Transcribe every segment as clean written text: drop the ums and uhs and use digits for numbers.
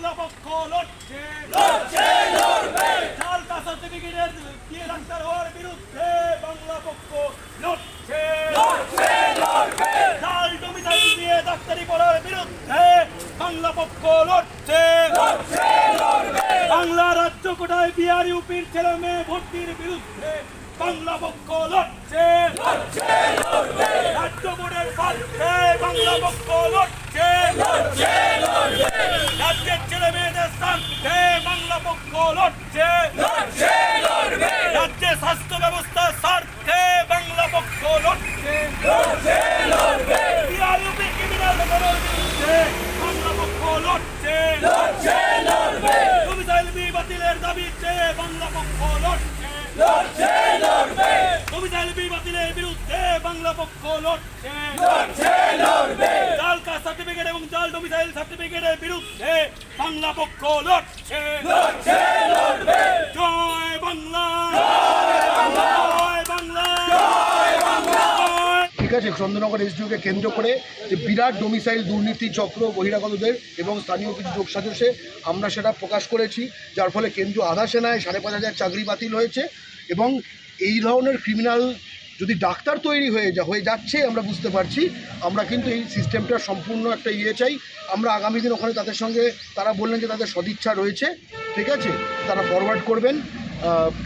বাংলা পক্ষ লড়ছে জাল কাস্ট সার্টিফিকেটের দিয়ে ডাক্তার হওয়ার বিরুদ্ধে বাংলা পক্ষ লড়ছে জাল ডোমিসাইল দিয়ে ডাক্তারি পড়ার বিরুদ্ধে বাংলা পক্ষ লড়ছে বাংলা রাজ্য কোটায় বিহার ইউপির ছেলে মেয়ে ভর্তির বিরুদ্ধে বাংলা পক্ষ লড়ছে রাজ্য বোর্ডের পক্ষে বাংলা পক্ষ লড়ছে রাজ্যের ছেলে মেয়েদের স্বার্থে বাংলা পক্ষ লড়ছে রাজ্যের স্বাস্থ্য ব্যবস্থার স্বার্থে বাংলা পক্ষ লড়ছে বিহার ইউপি ক্রিমিনালদের বিরুদ্ধে বাংলা পক্ষ লড়ছে ডোমিসাইল বি বাতিলের দাবিতে বাংলা পক্ষ লড়ছে ডোমিসাইল বি বাতিলের বিরুদ্ধে বাংলা পক্ষ লড়ছে জাল কাস্ট সার্টিফিকেট এবং জাল ডোমিসাইল সার্টিফিকেটের বিরুদ্ধে বাংলা পক্ষ লড়ছে জয় বাংলা জয় বাংলা ঠিক আছে, চন্দ্রনগর এসডিওকে কেন্দ্র করে যে বিরাট ডোমিসাইল দুর্নীতি চক্র বহিরাগতদের এবং স্থানীয় কিছু যোগসাজশে আমরা সেটা প্রকাশ করেছি, যার ফলে কেন্দ্রীয় আধা সেনায় 5,500 চাকরি বাতিল হয়েছে। এবং এই ধরনের ক্রিমিনাল যদি ডাক্তার তৈরি হয়ে যাচ্ছে আমরা বুঝতে পারছি, আমরা কিন্তু এই সিস্টেমটা সম্পূর্ণ একটা চাই। আমরা আগামী দিন ওখানে তাদের সঙ্গে তারা বললেন যে তাদের সদিচ্ছা রয়েছে, ঠিক আছে, তারা ফরওয়ার্ড করবেন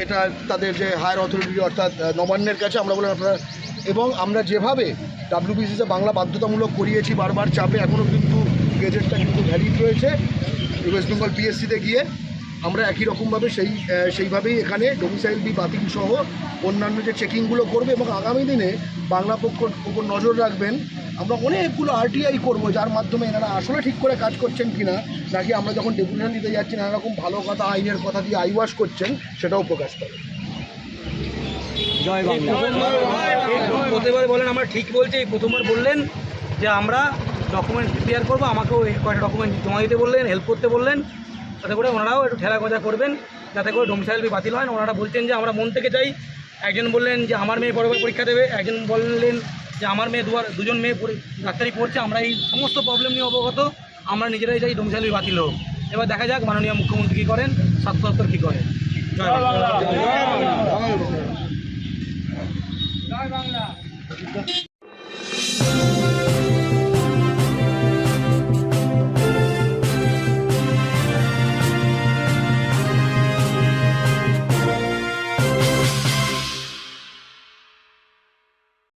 এটা তাদের যে হায়ার অথরিটি অর্থাৎ নবান্নের কাছে। আমরা বললাম আপনারা, এবং আমরা যেভাবে WBCSে বাংলা বাধ্যতামূলক করিয়েছি বারবার চাপে, এখনও কিন্তু গেজেটটা কিন্তু ভ্যালিড রয়েছে ওয়েস্ট বেঙ্গল PSCতে গিয়ে। আমরা একই রকমভাবে সেইভাবেই এখানে ডোমিসাইল বি বাতিল সহ অন্যান্য যে চেকিংগুলো করবে এবং আগামী দিনে বাংলা পক্ষর উপর নজর রাখবেন। আমরা অনেকগুলো RTI করব, যার মাধ্যমে এনারা আসলে ঠিক করে কাজ করছেন কিনা, নাকি আমরা যখন ডেপুটেশন দিতে যাচ্ছি নানা রকম ভালো কথা আইনের কথা দিয়ে আইওয়াশ করছেন, সেটাও প্রকাশ পাবে। জয় বাংলা। প্রতিবার বলেন আমরা ঠিক বলছি, প্রথমবার বললেন যে আমরা ডকুমেন্ট প্রিপেয়ার করবো, আমাকেও কয়েকটা ডকুমেন্ট জমা দিতে বললেন, হেল্প করতে বললেন, তাতে করে ওনারাও একটু ঠেলা গজা করবেন যাতে করে ডোমিসাইল বি বাতিল হয়। ওনারা বলছেন যে আমরা মন থেকে চাই। একজন বললেন যে আমার মেয়ে পরের পরীক্ষা দেবে, একজন বললেন যে আমার মেয়ে দুজন মেয়ে ডাক্তারি পড়ছে। আমরা এই সমস্ত প্রবলেম নিয়ে অবগত, আমরা নিজেরাই চাই ডোমিসাইল বি বাতিল হোক। এবার দেখা যাক মাননীয় মুখ্যমন্ত্রী কী করেন, স্বাস্থ্য দপ্তর কী করে। জয় বাংলা।